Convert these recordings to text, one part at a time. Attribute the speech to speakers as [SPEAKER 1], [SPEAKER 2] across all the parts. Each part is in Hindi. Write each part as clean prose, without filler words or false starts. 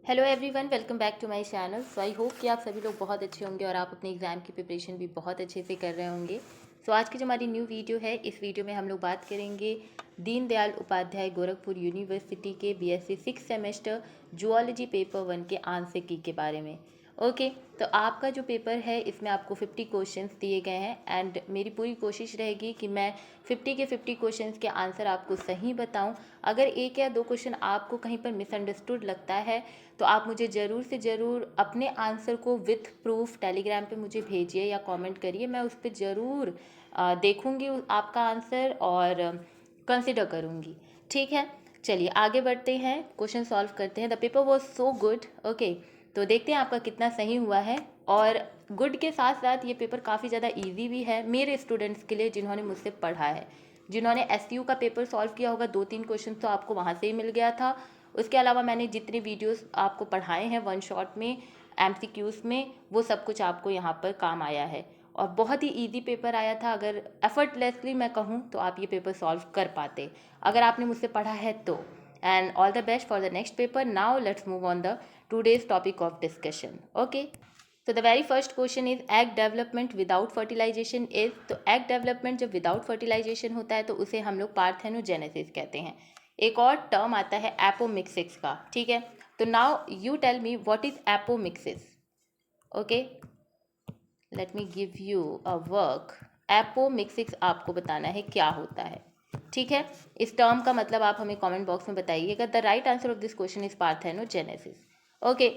[SPEAKER 1] Hello everyone, welcome back to my channel. So I hope कि आप सभी लोग बहुत अच्छे होंगे और आप अपने एग्ज़ाम की प्रिपरेशन भी बहुत अच्छे से कर रहे होंगे। सो आज की जो हमारी न्यू वीडियो है, इस वीडियो में हम लोग बात करेंगे दीनदयाल उपाध्याय गोरखपुर यूनिवर्सिटी के बीएससी 6 सेमेस्टर जूलॉजी पेपर 1 के आंसर की के बारे में। ओके, तो आपका जो पेपर है इसमें आपको 50 क्वेश्चंस दिए गए हैं एंड मेरी पूरी कोशिश रहेगी कि मैं 50 के 50 क्वेश्चंस के आंसर आपको सही बताऊं। अगर एक या दो क्वेश्चन आपको कहीं पर मिसअंडरस्टूड लगता है तो आप मुझे ज़रूर से ज़रूर अपने आंसर को विथ प्रूफ टेलीग्राम पे मुझे भेजिए या कमेंट करिए। मैं उस पर ज़रूर देखूंगी आपका आंसर और कंसिडर करूंगी। ठीक है, चलिए आगे बढ़ते हैं, क्वेश्चन सॉल्व करते हैं। The paper was so good. Okay, तो देखते हैं आपका कितना सही हुआ है। और गुड के साथ साथ ये पेपर काफ़ी ज़्यादा ईजी भी है मेरे स्टूडेंट्स के लिए जिन्होंने मुझसे पढ़ा है। जिन्होंने एसयू का पेपर सॉल्व किया होगा, 2-3 क्वेश्चन तो आपको वहाँ से ही मिल गया था। उसके अलावा मैंने जितने वीडियोस आपको पढ़ाए हैं वन शॉट में, एमसीक्यूज में, वो सब कुछ आपको यहाँ पर काम आया है और बहुत ही इजी पेपर आया था। अगर एफर्टलेसली मैं कहूँ तो आप ये पेपर सॉल्व कर पाते अगर आपने मुझसे पढ़ा है तो। And all the best for the next paper. Now let's move on the today's topic of discussion. Okay, तो the very first question is egg development without fertilization is. तो एग डेवलपमेंट जब विदाउट फर्टिलाइजेशन होता है तो उसे हम लोग पार्थेनोजेनेसिस कहते हैं। एक और टर्म आता है एपोमिक्सिस का। ठीक है, तो now you tell me what is apomixis. Okay, let me give you a work. Apomixis आपको बताना है क्या होता है। ठीक है, इस टर्म का मतलब आप हमें कमेंट बॉक्स में बताइएगा। The right answer of this question is parthenogenesis. Okay,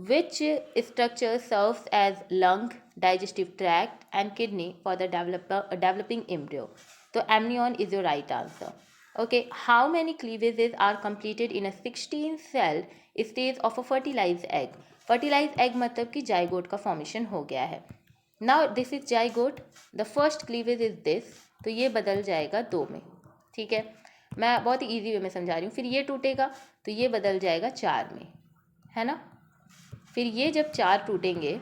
[SPEAKER 1] which structure serves as lung, digestive tract and kidney for the developing embryo? So amnion is your right answer. Okay, how many cleavages are completed in a 16 cell stage of a fertilized egg? Fertilized egg मतलब कि जाइगोट का फॉर्मेशन हो गया है। Now this is zygote, the first cleavage is this, तो ये बदल जाएगा 2 में। ठीक है, मैं बहुत ही ईजी वे में समझा रही हूँ। फिर ये टूटेगा तो ये बदल जाएगा 4 में, है ना। फिर ये जब 4 टूटेंगे,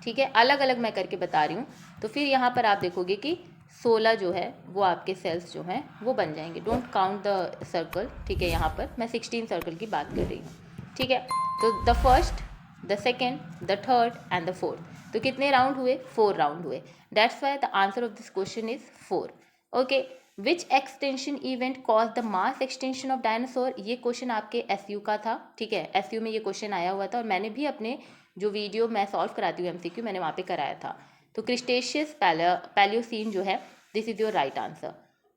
[SPEAKER 1] ठीक है, अलग अलग मैं करके बता रही हूँ, तो फिर यहाँ पर आप देखोगे कि 16 जो है वो आपके सेल्स जो हैं वो बन जाएंगे। Don't count the circle. ठीक है, यहाँ पर मैं 16 सर्कल की बात कर रही हूँ। ठीक है, तो the first, the second, the third and the fourth. तो कितने राउंड हुए? 4 राउंड हुए। That's why the answer of this question is 4। Okay, which extension event cause the mass extension of dinosaur. ये क्वेश्चन आपके एसयू का था। ठीक है, एसयू में ये क्वेश्चन आया हुआ था और मैंने भी अपने जो वीडियो मैं सॉल्व कराती हूँ एमसीक्यू, मैंने वहाँ पे कराया था। तो क्रिस्टेशियस पैलियोसीन जो है, this is your right answer.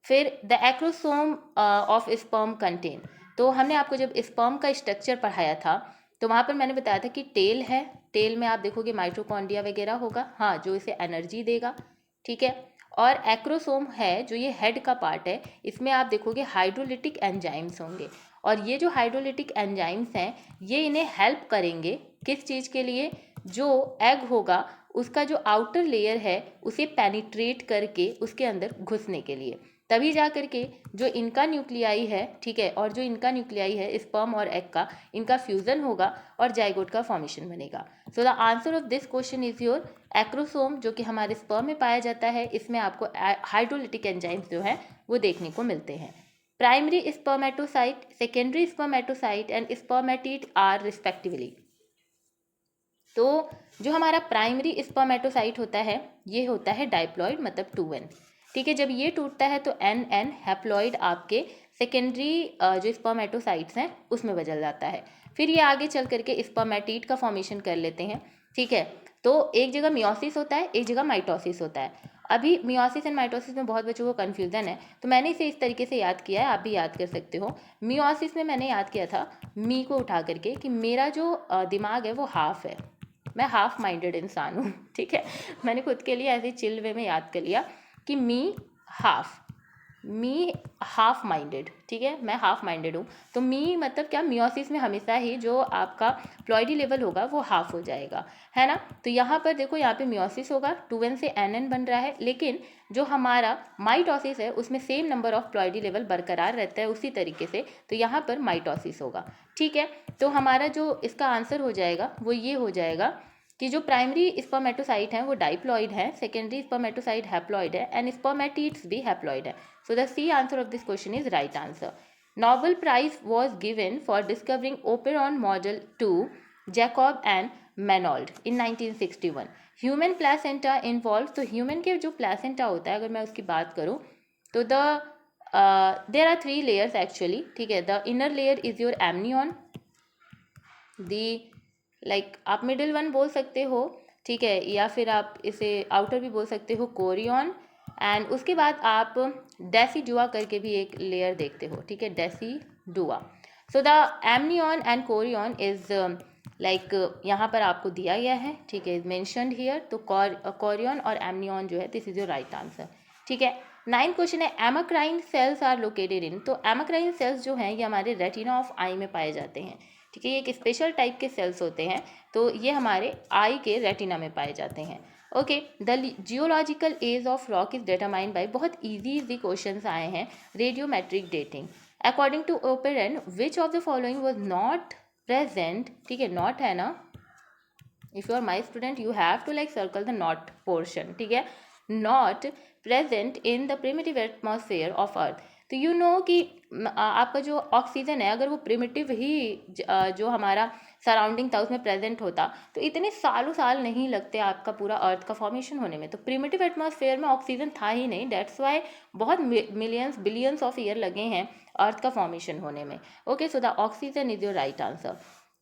[SPEAKER 1] फिर the acrosome of sperm contain. तो हमने आपको जब स्पर्म का स्ट्रक्चर पढ़ाया था तो वहाँ पर मैंने बताया था कि टेल है, टेल में आप देखोगे माइटोकॉन्ड्रिया वगैरह होगा, हाँ, जो इसे एनर्जी देगा। ठीक है, और एक्रोसोम है जो ये हेड का पार्ट है, इसमें आप देखोगे हाइड्रोलिटिक एंजाइम्स होंगे और ये जो हाइड्रोलिटिक एंजाइम्स हैं ये इन्हें हेल्प करेंगे किस चीज़ के लिए? जो एग होगा उसका जो आउटर लेयर है उसे पेनिट्रेट करके उसके अंदर घुसने के लिए, तभी जा करके जो इनका न्यूक्लियाई है, ठीक है, और जो इनका न्यूक्लियाई है स्पर्म और एग का, इनका फ्यूजन होगा और जाइगोट का फॉर्मेशन बनेगा। सो the answer of this question is your acrosome, जो कि हमारे स्पर्म में पाया जाता है। इसमें आपको हाइड्रोलिटिक एंजाइम्स जो है वो देखने को मिलते हैं। Primary spermatocyte, secondary spermatocyte and spermatid are respectively. तो जो हमारा प्राइमरी स्पर्मेटोसाइट होता है ये होता है डाइप्लॉइड, मतलब 2n। ठीक है, जब ये टूटता है तो एन हैप्लॉइड आपके सेकेंडरी जो स्पर्मेटोसाइट्स हैं उसमें बदल जाता है। फिर ये आगे चल करके स्पर्मेटिड का फॉर्मेशन कर लेते हैं। ठीक है, तो एक जगह मियोसिस होता है, एक जगह माइटोसिस होता है। अभी मियोसिस एंड माइटोसिस में बहुत बच्चों को कन्फ्यूजन है, तो मैंने इसे इस तरीके से याद किया है, आप भी याद कर सकते हो। मियोसिस में मैंने याद किया था मी को उठा करके कि मेरा जो दिमाग है वो हाफ है, मैं हाफ माइंडेड इंसान हूँ। ठीक है, मैंने खुद के लिए ऐसे चिल वे में याद कर लिया कि मी हाफ माइंडेड। ठीक है, मैं हाफ माइंडेड हूँ, तो मी मतलब क्या, मियोसिस में हमेशा ही जो आपका प्लॉइडी लेवल होगा वो हाफ हो जाएगा, है ना। तो यहाँ पर देखो, यहाँ पे मियोसिस होगा, 2n से nn बन रहा है, लेकिन जो हमारा माइटोसिस है उसमें same number of ploidy level बरकरार रहता है उसी तरीके से, तो यहाँ पर माइटोसिस होगा। ठीक है, तो हमारा जो इसका आंसर हो जाएगा वो ये हो जाएगा कि जो प्राइमरी स्पर्मेटोसाइट हैं वो डाइप्लॉइड है, सेकेंडरी स्पर्मेटोसाइट हैप्लॉइड है एंड स्पर्मेटिड्स भी हैप्लॉइड है। So the C answer of this question is right answer. Nobel Prize was given for discovering operon model to Jacob and Menold in 1961. Human placenta involve, तो ह्यूमन के जो प्लासेंटा होता है अगर मैं उसकी बात करूँ तो देर आर 3 लेयर्स एक्चुअली, ठीक है. The inner layer is your amnion, like आप मिडिल वन बोल सकते हो, ठीक है, या फिर आप इसे आउटर भी बोल सकते हो, कोरियन. एंड उसके बाद आप डेसिडुआ करके भी एक लेयर देखते हो, ठीक है, decidua. So the amnion and Korean is like यहाँ पर आपको दिया गया है, ठीक है, इज मेंशनड हियर. तो कोरियन और एमनियन जो है, this is your right answer, ठीक है. 9th क्वेश्चन है एमाक्राइन सेल्स आर लोकेटेड इन. तो एमाक्राइन सेल्स जो हैं ये हमारे रेटिना ऑफ आई में पाए जाते हैं, ठीक है. ये एक स्पेशल टाइप के सेल्स होते हैं, तो ये हमारे आई के रेटिना में पाए जाते हैं. Okay. The geological age of rock is determined by, बहुत इजी क्वेश्चंस आए हैं, radiometric dating. According to operon which of the following was not present, ठीक है, नॉट है ना, if you are my student you have to like circle the not portion, ठीक है. Not present in the primitive atmosphere of earth. तो यू नो कि आपका जो ऑक्सीजन है अगर वो प्रिमिटिव ही जो हमारा सराउंडिंग था उसमें प्रेजेंट होता तो इतने सालों साल नहीं लगते आपका पूरा अर्थ का फॉर्मेशन होने में. तो प्रिमिटिव एटमॉस्फेयर में ऑक्सीजन था ही नहीं, डेट्स वाई बहुत मिलियंस बिलियंस ऑफ ईयर लगे हैं अर्थ का फॉर्मेशन होने में. Okay. So the oxygen is your right answer.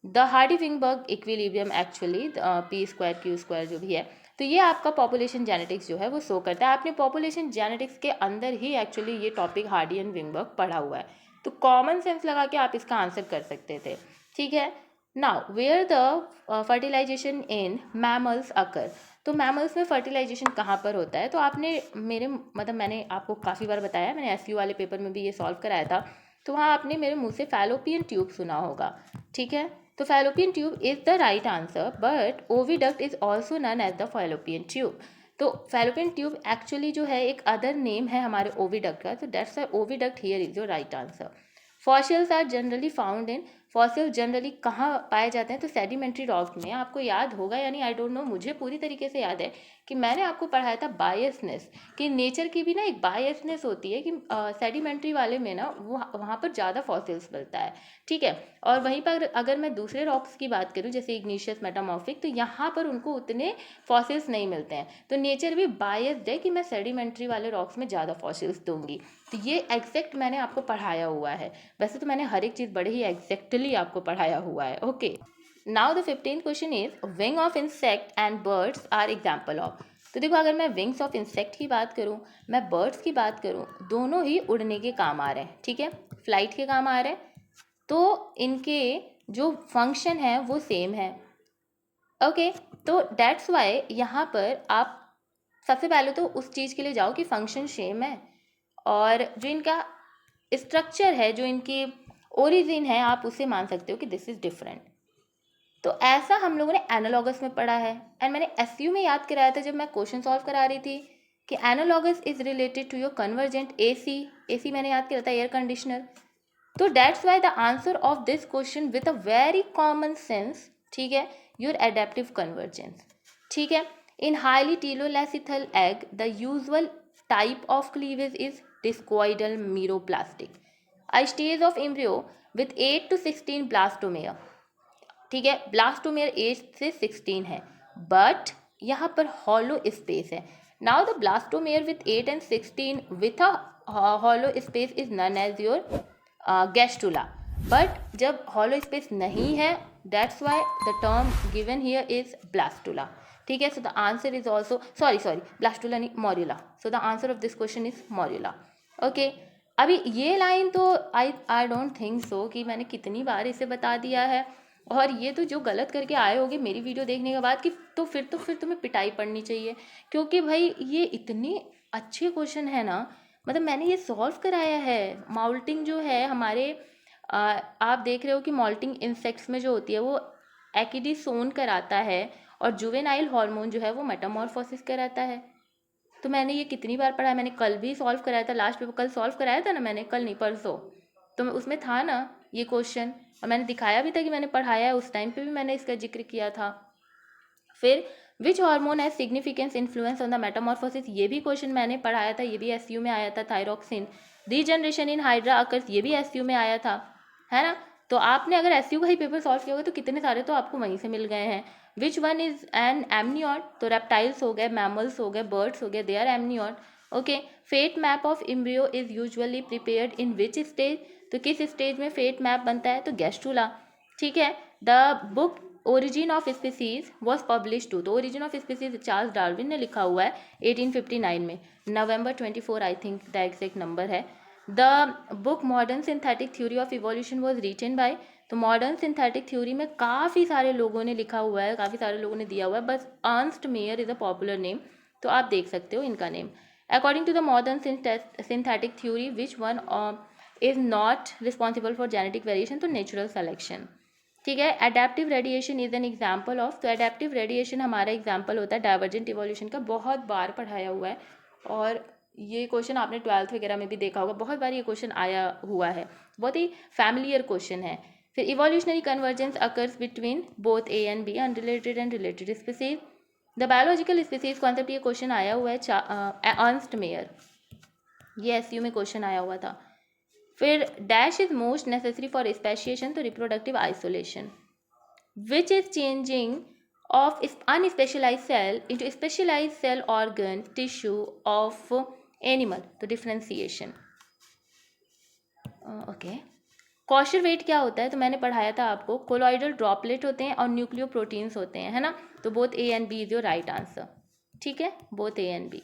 [SPEAKER 1] The Hardy Weinberg equilibrium actually p² q² जो भी है, तो ये आपका पॉपुलेशन जेनेटिक्स जो है वो शो करता है. आपने पॉपुलेशन जेनेटिक्स के अंदर ही एक्चुअली ये टॉपिक हार्डी एंड विंगबर्ग पढ़ा हुआ है, तो कॉमन सेंस लगा के आप इसका आंसर कर सकते थे, ठीक है. Now where the fertilization in mammals occur. तो मैमल्स में फर्टिलाइजेशन कहाँ पर होता है, तो आपने मैंने आपको काफ़ी बार बताया, मैंने एसयू वाले पेपर में भी ये सॉल्व कराया था, तो वहाँ आपने मेरे मुँह से फैलोपियन ट्यूब सुना होगा, ठीक है. तो fallopian tube is the right answer, but oviduct is also known as the fallopian tube. तो फैलोपियन ट्यूब एक्चुअली जो है एक अदर नेम है हमारे ओविडक्ट का, तो that's why oviduct here is your right answer. Fossils are generally found in, fossil generally कहाँ पाए जाते हैं, तो सेडिमेंट्री रॉक में. आपको याद होगा यानी आई डोंट नो, मुझे पूरी तरीके से याद है कि मैंने आपको पढ़ाया था बायसनेस, कि नेचर की भी ना एक बायसनेस होती है कि सेडिमेंट्री वाले में ना वो वहाँ पर ज़्यादा फॉसिल्स मिलता है, ठीक है. और वहीं पर अगर मैं दूसरे रॉक्स की बात करूँ जैसे इग्निशियस मेटामॉर्फिक, तो यहाँ पर उनको उतने फॉसिल्स नहीं मिलते हैं, तो नेचर भी बायस्ड है कि मैं सेडिमेंट्री वाले रॉक्स में ज़्यादा फॉसिल्स दूंगी. तो ये एग्जैक्ट मैंने आपको पढ़ाया हुआ है, वैसे तो मैंने हर एक चीज़ बड़े ही एग्जैक्टली आपको पढ़ाया हुआ है. Okay. Now the 15th question is wing of insect and birds are example of. तो देखो अगर मैं विंग्स ऑफ इंसेक्ट की बात करूँ, मैं बर्ड्स की बात करूँ, दोनों ही उड़ने के काम आ रहे हैं, ठीक है, फ्लाइट के काम आ रहे हैं, तो इनके जो फंक्शन है वो सेम है. ओके. तो डेट्स वाई यहाँ पर आप सबसे पहले तो उस चीज़ के लिए जाओ कि फंक्शन सेम है, और जो इनका स्ट्रक्चर है, जो इनकी ओरिजिन है, आप उसे मान सकते हो कि दिस इज़ डिफरेंट. तो ऐसा हम लोगों ने एनालॉगस में पढ़ा है, एंड मैंने एसयू में याद कराया था जब मैं क्वेश्चन सॉल्व करा रही थी कि analogous is related to your convergent AC मैंने याद करा था एयर कंडीशनर. तो that's why the answer of this question with a very common sense, ठीक है, योर एडेप्टिव कन्वर्जेंस, ठीक है. In highly telolecithal egg the usual type of cleavage is discoidal meroblastic. A stage of embryo with 8 to 16 blastomere, ठीक है, ब्लास्टोमेयर 8 से 16 है, बट यहाँ पर हॉलो स्पेस है. Now the blastomere with 8 and 16 with a hollow space is known as your gastrula. But जब हॉलो स्पेस नहीं है, that's why the term given here is blastula, ठीक है. So the answer is also sorry blastula नहीं, morula. So the answer of this question is morula. Okay. अभी ये लाइन तो आई डोंट थिंक सो कि मैंने कितनी बार इसे बता दिया है, और ये तो जो गलत करके आए होगे मेरी वीडियो देखने के बाद कि तो फिर तुम्हें पिटाई पड़नी चाहिए, क्योंकि भाई ये इतने अच्छे क्वेश्चन है ना, मतलब मैंने ये सॉल्व कराया है. माउल्टिंग जो है हमारे आप देख रहे हो कि मॉल्टिंग इंसेक्ट्स में जो होती है वो एक्टिसोन कराता है, और जुवेनाइल हार्मोन जो है वो मेटामॉर्फोसिस कराता है. तो मैंने ये कितनी बार पढ़ा है, मैंने कल भी सॉल्व कराया था, लास्ट पेपर कल सॉल्व कराया था ना मैंने, कल नहीं परसों, तो उसमें था ना ये क्वेश्चन, और मैंने दिखाया भी था कि मैंने पढ़ाया है, उस टाइम पे भी मैंने इसका जिक्र किया था. फिर which hormone has significance influence on the Metamorphosis, ये भी क्वेश्चन मैंने पढ़ाया था, ये भी एसयू में आया था, thyroxine. Regeneration in hydra occurs, ये भी एसयू में आया था, है ना। तो आपने अगर एसयू का ही पेपर सॉल्व किया होगा तो कितने सारे तो आपको वहीं से मिल गए हैं। विच वन इज एन एमनियॉट, तो रेप्टाइल्स हो गए, मैमल्स हो गए, बर्ड्स हो गए, they are amniote. Okay, fate map of embryo is usually prepared in which stage, तो किस स्टेज में फेट मैप बनता है, तो गैस्ट्रुला। ठीक है। The book origin of species was publish to, तो origin of species Charles Darwin ने लिखा हुआ है 1859 में, November 24 I think the exact number है। The book modern synthetic theory of evolution was written by, तो मॉडर्न सिंथेटिक थ्योरी में काफ़ी सारे लोगों ने लिखा हुआ है, काफ़ी सारे लोगों ने दिया हुआ है, बस Ernst Mayr is a popular name, तो आप देख सकते हो इनका name. According to the modern synthetic theory which one is not responsible for genetic variation, तो नेचुरल सेलेक्शन। ठीक है। Adaptive radiation is an example of, तो एडेप्टिव रेडिएशन हमारा एग्जाम्पल होता है डाइवर्जेंट इवोल्यूशन का, बहुत बार पढ़ाया हुआ है और ये क्वेश्चन आपने 12th वगैरह में भी देखा होगा, बहुत बार ये क्वेश्चन आया हुआ है, बहुत ही फैमिलियर क्वेश्चन है। फिर evolutionary convergence occurs between both A and B, unrelated and related species. The biological species concept, ये क्वेश्चन आया हुआ है अर्नस्ट मेयर, ये एसयू में क्वेश्चन आया हुआ था। फिर dash is most necessary for speciation, तो reproductive isolation. Which is changing of unspecialized cell into specialized cell organ tissue of animal, तो differentiation। ओके। कॉशर वेट क्या होता है, तो मैंने पढ़ाया था आपको, कोलॉइडल ड्रॉपलेट होते हैं और न्यूक्लियो प्रोटीन्स होते हैं, है ना। तो both A and B is your right answer. ठीक है, both A and B.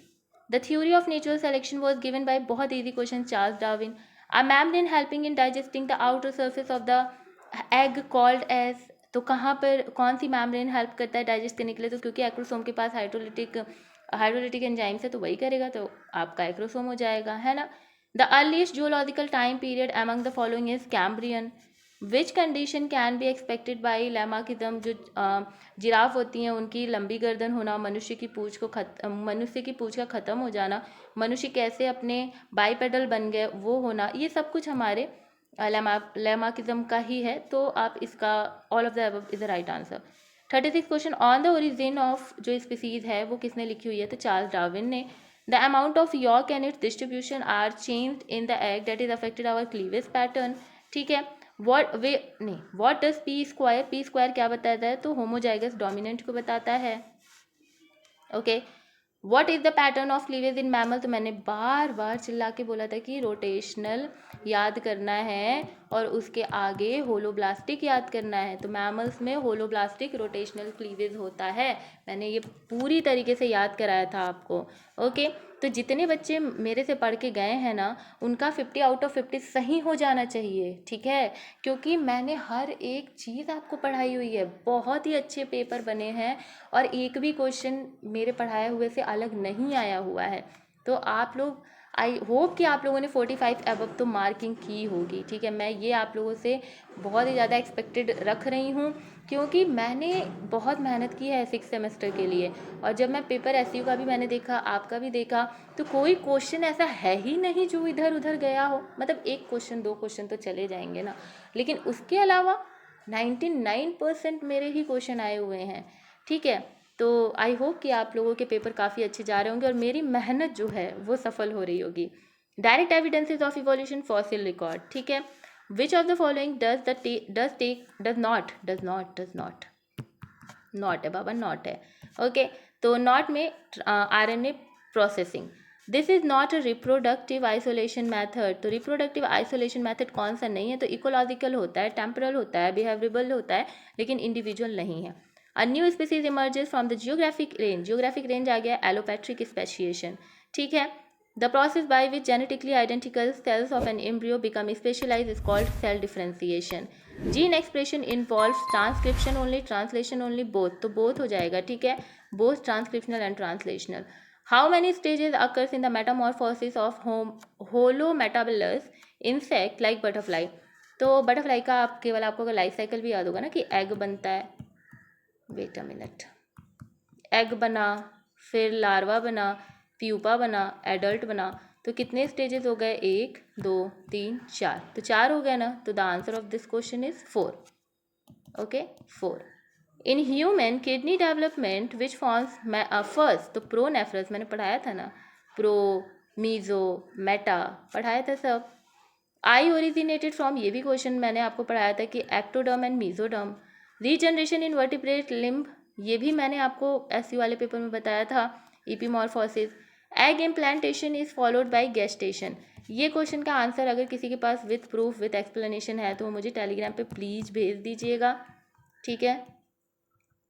[SPEAKER 1] The theory of natural selection was given by, बहुत easy question, Charles Darwin. A membrane helping in digesting the outer surface of the egg called as, तो कहाँ पर कौन सी मैम्ब्रेन हेल्प करता है डाइजेस्ट करने के लिए, तो क्योंकि एक्रोसोम के पास हाइड्रोलिटिक एंजाइम्स है तो वही करेगा, तो आपका एक्रोसोम हो जाएगा, है ना। The earliest geological time period among the following is Cambrian. Which condition can be expected by Lamarckism, जो जिराफ होती हैं उनकी लंबी गर्दन होना, मनुष्य की पूँछ का ख़त्म हो जाना, मनुष्य कैसे अपने बाईपेडल बन गए वो होना, ये सब कुछ हमारे लैमार्किज्म का ही है, तो आप इसका all of the above is the right answer. 36 question, on the origin of जो स्पीसीज है वो किसने लिखी हुई है, तो चार्ल्स डार्विन ने। The amount of yolk and its distribution are changed in the egg that is affected our cleavage pattern. ठीक है। व्हाट डज पी स्क्वायर क्या बताता है, तो होमोजाइगस डोमिनेंट को बताता है। Okay. What is the pattern of cleavage in mammal, तो मैंने बार बार चिल्ला के बोला था कि रोटेशनल याद करना है और उसके आगे होलोब्लास्टिक याद करना है, तो मैमल्स में होलोब्लास्टिक रोटेशनल क्लीवेज होता है, मैंने ये पूरी तरीके से याद कराया था आपको। ओके। तो जितने बच्चे मेरे से पढ़ के गए हैं ना, उनका 50 आउट ऑफ 50 सही हो जाना चाहिए, ठीक है, क्योंकि मैंने हर एक चीज़ आपको पढ़ाई हुई है, बहुत ही अच्छे पेपर बने हैं और एक भी क्वेश्चन मेरे पढ़ाए हुए से अलग नहीं आया हुआ है। तो आप लोग, आई होप कि आप लोगों ने 45 अबव तो मार्किंग की होगी, ठीक है। मैं ये आप लोगों से बहुत ही ज़्यादा एक्सपेक्टेड रख रही हूँ, क्योंकि मैंने बहुत मेहनत की है 6 सेमेस्टर के लिए, और जब मैं पेपर एसयू का भी मैंने देखा, आपका भी देखा, तो कोई क्वेश्चन ऐसा है ही नहीं जो इधर उधर गया हो, मतलब एक क्वेश्चन 2 क्वेश्चन तो चले जाएंगे ना, लेकिन उसके अलावा 99% मेरे ही क्वेश्चन आए हुए हैं, ठीक है। तो आई होप कि आप लोगों के पेपर काफ़ी अच्छे जा रहे होंगे और मेरी मेहनत जो है वो सफल हो रही होगी। Direct evidences of evolution, fossil record, ठीक है। विच of the following does not not है बाबा, नॉट है। ओके। तो नॉट में RNA processing, this is not a reproductive isolation method, तो रिप्रोडक्टिव आइसोलेशन मैथड कौन सा नहीं है, तो इकोलॉजिकल होता है, टेम्परल होता है, बिहेवियरल होता है, लेकिन इंडिविजुअल नहीं है। A new species emerges from the geographic range आ गया एलोपैट्रिक स्पेशिएशन, ठीक है। The process by which genetically identical cells of an embryo become specialize is called cell differentiation. Gene expression involve transcription only, translation only, both, तो बोथ हो जाएगा, ठीक है, both transcriptional and translational. How many stages occurs in the metamorphosis of holometabolous insect like butterfly, तो बटरफ्लाई का आप केवल आपको अगर लाइफ साइकिल भी याद होगा ना कि एग बनता है, वेट अ मिनट, एग बना, फिर लार्वा बना, प्यूपा बना, एडल्ट बना, तो कितने स्टेजेस हो गए, 1 2 3 4, तो 4 हो गए ना, तो the answer of this question is 4। Okay, 4। In human kidney development which forms first, तो प्रोनेफ्रस मैंने पढ़ाया था ना, प्रो मीज़ो, मेटा पढ़ाया था सब। आई ओरिजिनेटेड फ्रॉम, ये भी क्वेश्चन मैंने आपको पढ़ाया था कि ectoderm and mesoderm. Regeneration in vertebrate limb, ये भी मैंने आपको एससी वाले पेपर में बताया था। Epimorphosis. Egg implantation is followed by gestation. ये क्वेश्चन का आंसर अगर किसी के पास विथ प्रूफ विथ एक्सप्लेनेशन है तो वो मुझे टेलीग्राम पे प्लीज़ भेज दीजिएगा, ठीक है।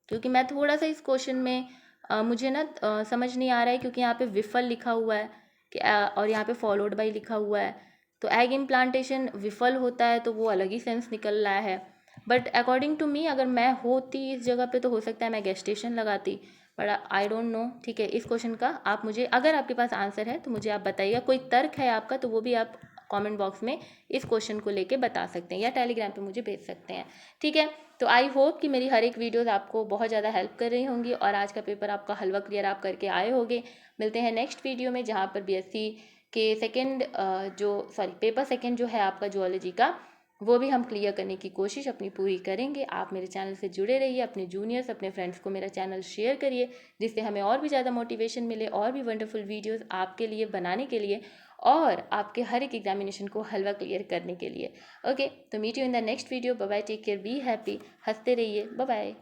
[SPEAKER 1] क्योंकि मैं थोड़ा सा इस क्वेश्चन में मुझे ना समझ नहीं आ रहा है, क्योंकि यहाँ पे विफल लिखा हुआ है कि और यहाँ पे फॉलोड बाय लिखा हुआ है। तो एग इम्प्लांटेशन विफल होता है तो वो अलग ही सेंस निकल रहा है। बट अकॉर्डिंग टू मी अगर मैं होती इस जगह पे तो हो सकता है मैं गेस्टेशन लगाती, बट आई डोंट नो, ठीक है। इस क्वेश्चन का आप मुझे, अगर आपके पास आंसर है तो मुझे आप बताइएगा, कोई तर्क है आपका तो वो भी आप कमेंट बॉक्स में इस क्वेश्चन को लेके बता सकते हैं या टेलीग्राम पे मुझे भेज सकते हैं, ठीक है। तो आई होप कि मेरी हर एक वीडियोस आपको बहुत ज़्यादा हेल्प कर रही होंगी और आज का पेपर आपका हलवा क्लियर आप करके आए होंगे। मिलते हैं नेक्स्ट वीडियो में जहाँ पर बीएससी के सेकेंड पेपर सेकेंड जो है आपका जूलॉजी का, वो भी हम क्लियर करने की कोशिश अपनी पूरी करेंगे। आप मेरे चैनल से जुड़े रहिए, अपने जूनियर्स अपने फ्रेंड्स को मेरा चैनल शेयर करिए, जिससे हमें और भी ज़्यादा मोटिवेशन मिले और भी वंडरफुल वीडियोस आपके लिए बनाने के लिए और आपके हर एक एग्जामिनेशन को हलवा क्लियर करने के लिए। ओके, तो meet you in the next video. Bye bye, take care, be happy, हंसते रहिए, बाय बाय।